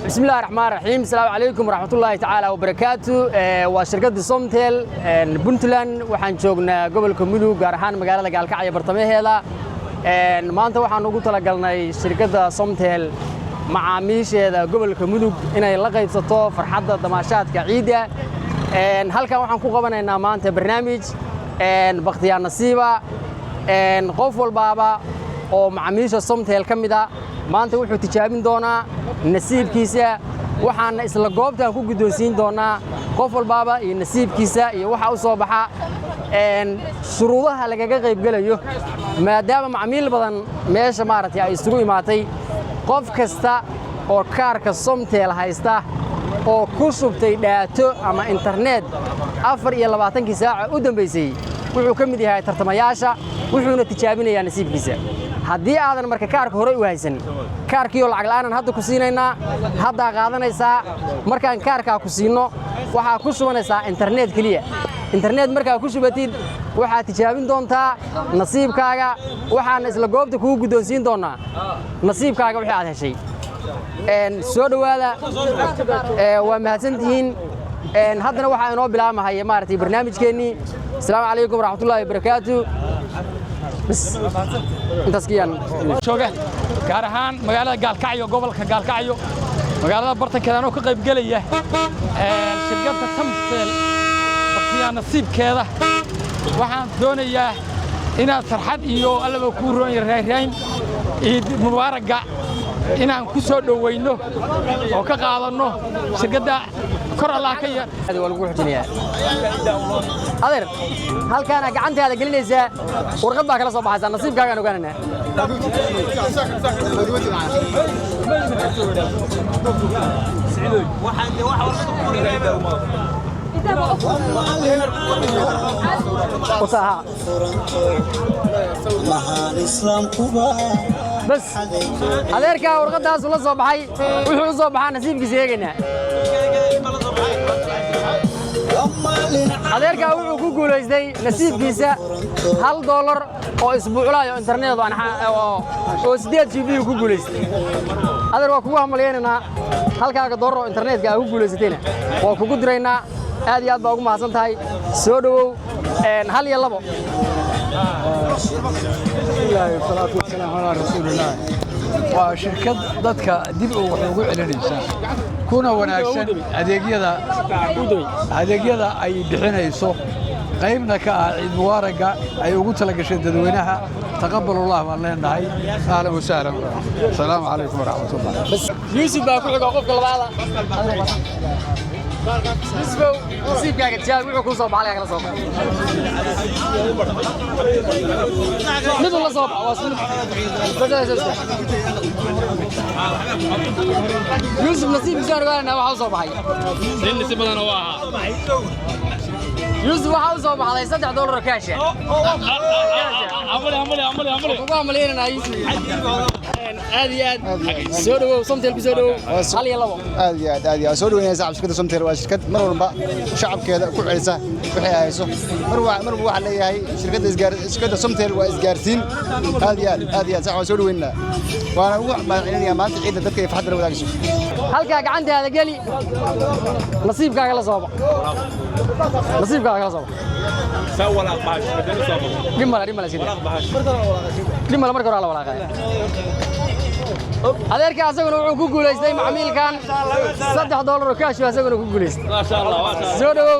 بسم الله الرحمن الرحيم السلام عليكم ورحمة الله تعالى وبركاته وشركة سومتيل بنتلان waxaan joognaa gobolka Mudug gaar ahaan magaalada Gaalkacyo bartamaheeda maanta waxaan ugu talagalnay shirkadda Somtel macaamiisheeda gobolka Mudug inay la qaybsato farxadda damaashaadka ciida halkan waxaan ku qabanaynaa maanta barnaamij waqtiga nasiiba qof walbaaba oo macaamiisha Somtel kamid ah maanta wuxuu tijaabin doonaa nasiibkiisa waxaan isla goobtan ku guddoonsiin doonaa qof walbaaba iyo nasiibkiisa iyo waxa uu soo baxa shuruudaha lagaga qayb galayo maadaama macaamiil badan meesha maaragtay ay isugu imaatay qof kasta oo kaarka Somtel haysta oo ku shubtay daato ama internet 24 saac u dambeysay wuxuu ka mid yahay tartamayaasha wuxuuna tijaabinayaa nasiibkiisa haddii aadan marka kaarka hore u haysan kaarkiyo lacag la'aan hadda ku siinaynaa hadda qaadanaysaa markaan kaarka ku siino waxa ku shubanaysaa internet kaliya internet marka ku shubatid waxa tijaabin doontaa nasiibkaaga waxaan isla goobta kugu guddoonsiin doonaa nasiibkaaga wixii aad heshay soo dhawaada waa mahadsantihiin haddana waxa inoo bilaamahay maartay barnaamijkeennii السلام عليكم ورحمة الله وبركاته بس انت سكيان شوقه كارهان مقالة قالكعيو قبل كقالكعيو مقالة برتن كذا نو كقيب قليه شركة سومتيل بقيا نصيب كذا وحن دونية إن فرحت إيو ألا بكورون يرهين مباركة إن كسر دوينه أو كقاضنه شركة كر الله كيا هذا والقول حجنيه أدير هل كان عنتي هذا قلنا إذا ورقبها كلا صباح هذا نصيب كانوا كاننا وصاها بس أدير كا ورقبها صلا صباحي ويحول صباح نصيب كزيجنا adeerka wuxuu ku guuleystay nasiibkiisa $1 oo isbuuclaayo internet oo 8 GB ku guuleystay adeer waa kugu hamaleynaa halkaaga $1 internetka ku guuleysatayna waa kugu diraynaa aad iyo aad baa ugu mahadsan tahay soo dhawow hal iyo labo ilaahay salaatu wasalaam ala rasuulillah waa shirkad dadka dib ugu celinaysa kuna wanaagsan adeegyada ay bixinayso qaybna ka ah ciid mubaaraga ay ugu talagashay dadweynaha taqabbalallahu waan leenahay ahlan wa sahlan assalaamu calaykum waraxmatullah Yusuf baa ku xiga qofka labaad Yusuf nasiibkaaga jaal wuxuu ku soo baxay kala soo baxay mid la soo baxay Yusuf nasiibkiisa argaana waxa soo baxay nasiib badan oo aha يوسف waxa uu soo baxday $3 kaash amaleena Yusuf aad iyo aad soo dhawow Somtel soo dhawow hal iyo labo aad iyo aad soo dhaweynaysa shirkadda Somtel waa shirkad mar walba shacabkeeda ku celisa wixii ay hayso mar waxa leeyahay shirkadda Somtel waa isgaarsiin aad iyo aad sax waa soo dhaweynaa waana ugu mahadcelinayaa maanta ciidda dadka ay farxad la wadaagayso halka gacantaada gali nasiibkaaga la soo bax nasiibkaaga la soo bax سوى الأقباش بدنا سوى لما سيدي لما مركز على ولا غاية adeerka asaguna wuxuu ku guuleystay macmiilkan $3 kaash asaguna ku guuleystay ما شاء الله soo dhawow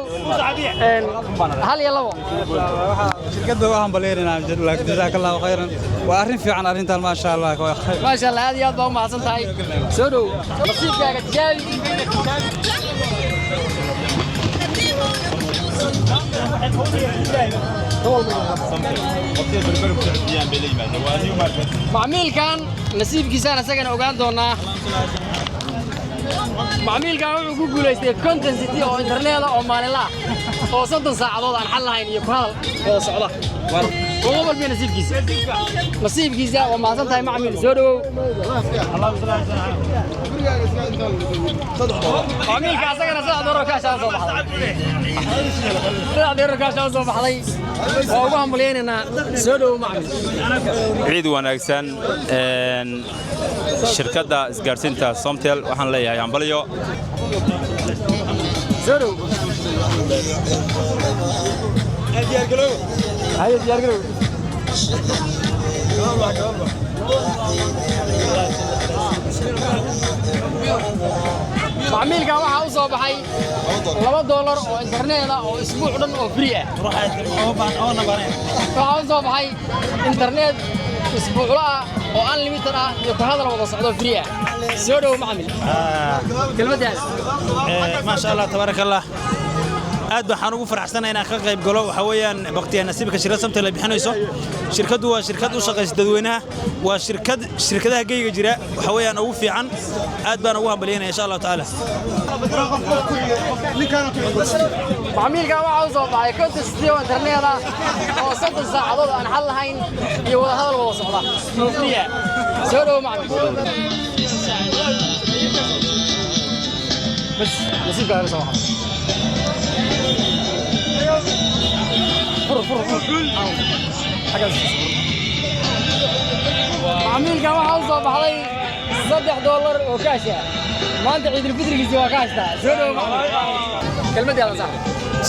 hal iyo labo shirkadda waxaan baleerinaa jazakallahu khayran waa arrin fiican arrintan ma sha Allah ma sha Allah aad iyo aad baa u mahadsan tahay soo dhawow nasiibkaaga tijaabi macmiilkan nasiibkiisana asagana ogaan doonaa macmiilkan wuxuu ku guuleystay content city oo internet oo maalinle ah oo 30 saacadood aan xal lahayn iyo ku hadal socda وقبل بين نصيب كيسة وما صنتها معمل سودو معمل كاسكنا ساعة دور كاش على صباح ساعة دور كاش على صباح لي وهم ليننا سودو معمل عيد وناكسن شركة إسكارسينتا سومتيل وحن ليها ينبليو سودو هاي ديار قلو معميل كان waxa u soo baxay $2 oo internet ah oo isbuuc dhan oo free ah waxa u soo baxay internet isbuuc ah oo unlimited ah iyo ku hadal wada socdo free ah soo dhaw macmil kelmadaas ما شاء الله تبارك الله aad waxaan ugu faraxsanahay inaan ka qayb galo waxa weeyaan waqtiga nasiibka shirkadda Somtel ay bixinayso shirkadu waa shirkad u shaqeysa dadweynaha waa shirkadaha geyga jira waxa weeyaan ugu fiican aad baan ugu hambalyeynaa insha Allah taala معميلka waxa uu soo baxay konto sidoo internet ah oo 3 saacadood aan xal lahayn iyo wada hadal wada socda free soo dhaw macmil بس نصيبك على صباح معميلك waxa uu soo baxay $3 oo kaash ah maanta ciid الفطرkiisa waa kaashta soo dhaw macmil kelmadii ala sax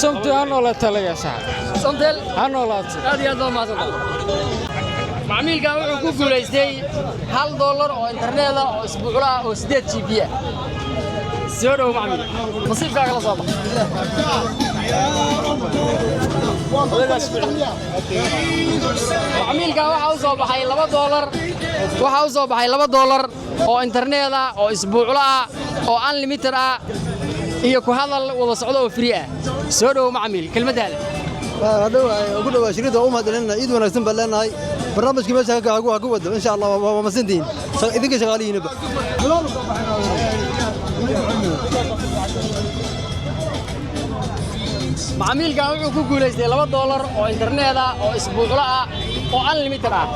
Somtel anoo la talaya sax Somtel anoo la aad iyo aad ma soo معميلك wuxuu ku guuleystay $1 oo internet ah oo isbuuc ah oo 8 GB ah soo dhaw macmil nasiibkaaga la soo bax معميلك waxa uu soo baxay $2 oo internet ah oo isbuuc ah oo unlimited ah iyo ku hadal wada socdo oo free ah soo dhaw macmil kelmadaada ugu dhawaa shirkadda u mahadcelinayna ciid wanaagsan baan leenahay barnaamijkii meesha ka wada insha Allah waa masantiin idinka shaqaalihiinba معميلك wuxuu ku guuleystay $2 oo internet ah oo isbuuc ah oo unlimited ah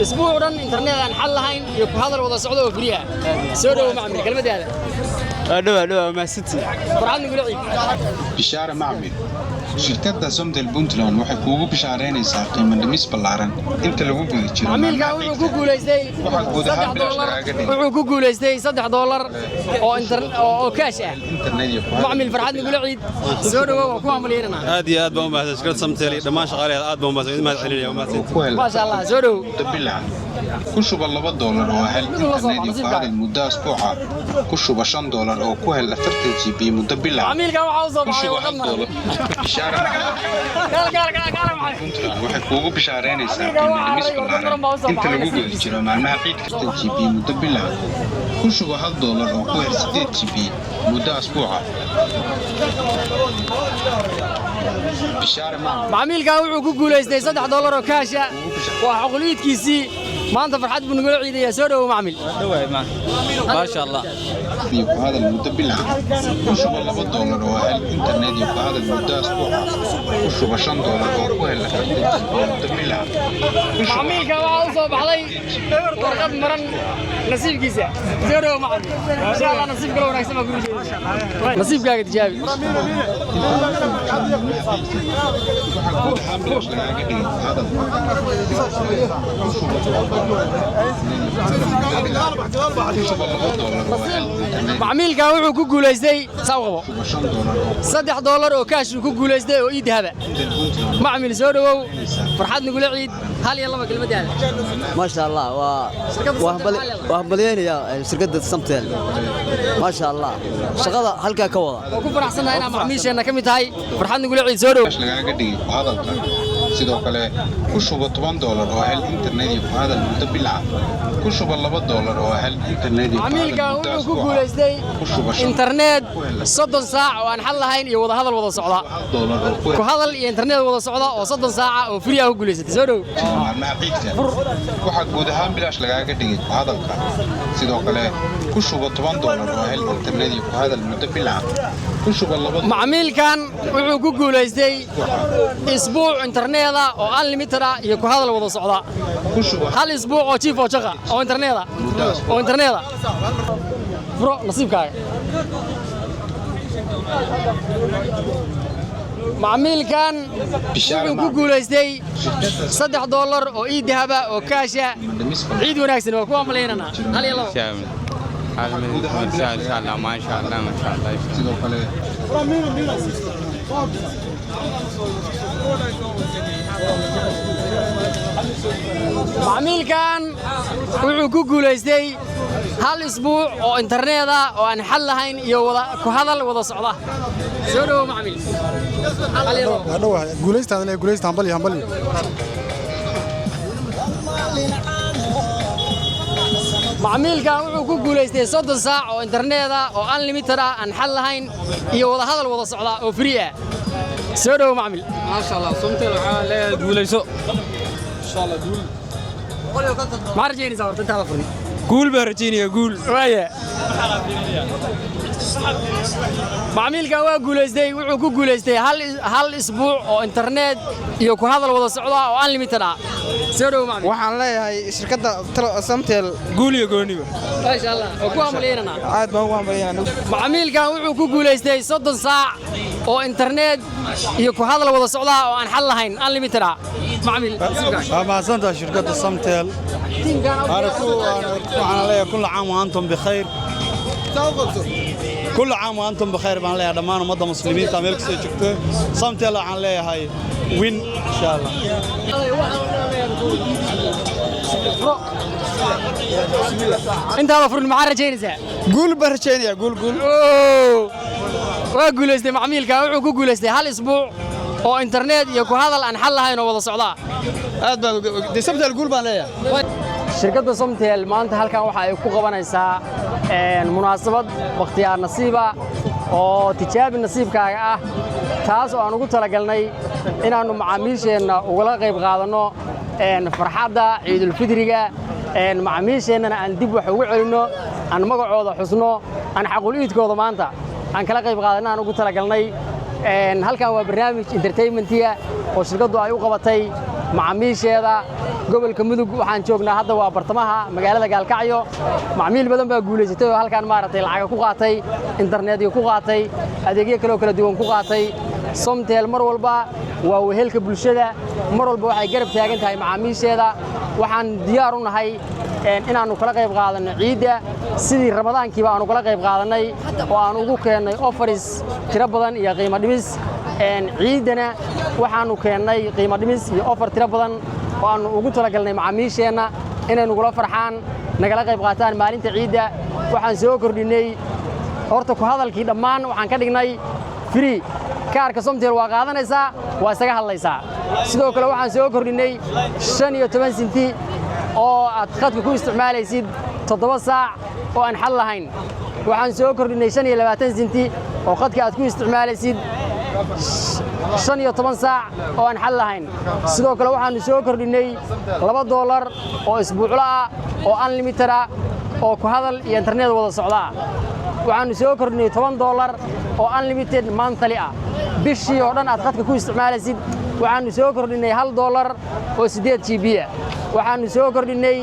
isbuuc dhan internet aan xal lahayn iyo ku hadal wada socdo oo free ah soo dhaw macmil kelmadaada adhow ma city farxad nigula ciid bishaara macmil shirkadda Somtel Puntland waxay kuugu bishaareynaysaa qiimo dhimis ballaaran inta lagu guda jiro معميلك wuxuu ku guuleystay $3 oo internet oo kaash ah macmil farxad nigula ciid soo dhaw ku hamaleynaa aad iyo aad baan u mahadsan shirkadda Somtel dhammaan shaqaalaha aad baan u mahadcelinaya ما شاء الله soo dhaw ku shuba $2 oo hel internet iyo qaadal muddo asbuuca ku shuba $5 oo ku hel 40 GB muddo bil ah معميلك waxa uu soo baxay bishaara waxay kuugu bishaareynaysaa qiimo dhimis ballaaran inta lagu guda jiro maalmaha ciidka 40 GB muddo bil ah ku shuba $1 oo ku hel 8 GB muddo asbuuca معميلك wuxuu ku guuleystay $3 oo kaash ah waa xuquuqdiisii maanta farxad buu nagula ciidaya soo dhaw macmil ma sha Allah iyo hada muddo bil ah ku shuba $2 oo hel internet iyo hada muddo asbuuca ku shuba $5 oo ku hel muddo bil ah معميلك waxa uu soo baxday warqad maran nasiibkiisa soo dhaw macmil insha Allah nasiibka wanaagsan ma guri jeedo nasiibkaaga tijaabi معميلك wuxuu ku guuleystay sawqabo $3 oo kaash ku guuleystay oo idahaba معمل soo dhawow farxad nagula ciid hal iyo laba kelmadaada ما شاء الله وهبلينيا شركدة Somtel ما شاء الله shaqada halka ka wada ku faraxsanahay inaan macmiisheena kamid tahay farxad nagula ciid soo dhawow laga dhigay hadalka sidoo kale ku shuba $10 oo hel internet iyo hadal muddo bil ah ku shuba $2 oo hel internet iyo معميلك wuxuu ku guuleystay internet 30 saac oo aan xal lahayn iyo wada hadal wada socda ku hadal iyo internet wada socda oo 30 saac oo free ah u guuleysatay soo dhawow waxa guud ahaan bilaash laga dhigay hadalka sidoo kale ku shubo $10 oo hel internet iyo ku hadal muddo bil ah ku shubo macmiilkan wuxuu ku guuleystay isbuuc internet oo unlimited ah iyo ku hadal wada socda hal isbuuc oo chief oo shaqa oo internet bro nasiibkaaga macmiilkan wuxuu ku guuleystay $3 oo dahaba oo kaasha ciid wanaagsan waa ku amaleynana hal iyo labo ما شاء الله macmiilkan wuxuu ku guuleystay hal isbuuc oo internet ah oo aan xal lahayn iyo wada ku hadal wada socda soo dhaw macmiil guuleystaan hambali macmiilkan wuxuu ku guuleystay 30 saac oo internet ah oo unlimited ah aan xal lahayn iyo wada hadal wada socda oo free ah soo dhaw macmiil ما شاء الله Somtel waxaa la guuleyso insha Allah ma rajaynaysaa horta inta la furin guul baa rajaynaya guul waaya macmiilkan waa guuleystay wuxuu ku guuleystay hal isbuuc oo internet iyo ku hadal wada socda oo unlimited ah soo dhaw macmiil waxaan leeyahay shirkadda Somtel guul iyo gooniba ma sha Allah oo ku amaleynana aad baan ugu amaleynaa macmiilkan wuxuu ku guuleystay 30 saac oo internet iyo ku hadal wada socda oo aan xal lahayn unlimited ah macmiil ما سنت شركة Somtel waxaan leeyahay كل عام وأنتم بخير كل عام وأنتم بخير بان leeyahay dhammaan ummadda muslimiinta meel kasta joogto Somtel waxaan leeyahay win insha Allah inta la furin ma rajaynaysaa guul baan rajaynaya guul waa guuleystay macmiilkan wuxuu ku guuleystay hal isbuuc oo internet iyo ku hadal aan xal lahayn oo wada socda aad baan Somtel guul baan leeyahay shirkadda Somtel maanta halkan waxa ay ku qabanaysaa munaasabad waqtiyaar nasiiba oo tijaabi nasiibkaaga ah taas oo aan ugu talagalnay inaanu macaamiisheena uga qayb qaadano farxadda ciidul fidriga macaamiisheena aan dib wax ugu celino aan magacooda xusno aan xaqul iidkooda maanta aan kala qayb qaadano aan ugu talagalnay halkan waa barnaamij entertainmentiga oo shirkaddu ay u qabatay macaamiisheeda gobolka mudug waxaan joognaa hadda waa bartamaha magaalada Gaalkacyo macmiil badan baa guuleysatay oo halkan maaragtay lacag ku qaatay internet ku qaatay adeegyo kala duwan ku qaatay Somtel mar walba waa wehelka bulshada mar walba waxay garab taagan tahay macaamiisheeda waxaan diyaar u nahay inaanu kala qayb qaadano ciida sidii Ramadaankii aanu kala qayb qaadanay oo aan ugu keenay offers tiro badan iyo qiimo dhimis ciidana waxaanu keenay qiimo dhimis iyo offer tiro badan oo aanu ugu talagalnay macaamiisheena inay nagula farxaan nagala qayb qaataan maalinta ciida waxaan soo kordhinay horta ku hadalkii dhammaan waxaan ka dhignay free kaarka Somtel waa qaadanaysaa waa isaga hadlaysaa sidoo kale waxaan soo kordhinay 15 senti oo aad khadka ku isticmaalaysid 7 saac oo aan xal lahayn waxaan soo kordhinay 25 senti oo khadka aad ku isticmaalaysid 15 saac oo aan xal lahayn sidoo kale waxaan soo kordhinay $2 oo isbuucla ah oo unlimited ah oo ku hadal iyo internet wada socda waxaan soo kordhinay $10 oo unlimited monthly ah bishii oo dhan aad khadka ku isticmaalaysid waxaan soo kordhinay $1 oo 8 GB ah waxaan soo kordhinay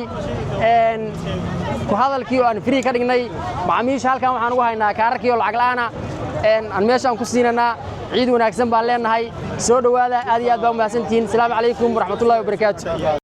ku hadalkii oo aan free ka dhignay macaamiisha halkan waxaan ugu haynaa kaararkii oo lacag la'aan ah aan meeshaan ku siinana ciid wanaagsan baan leenahay soo dhawaada aad iyo aad baa u mahadsantihiin assalaamu calaykum waraxmatullaahi wabarakaatuh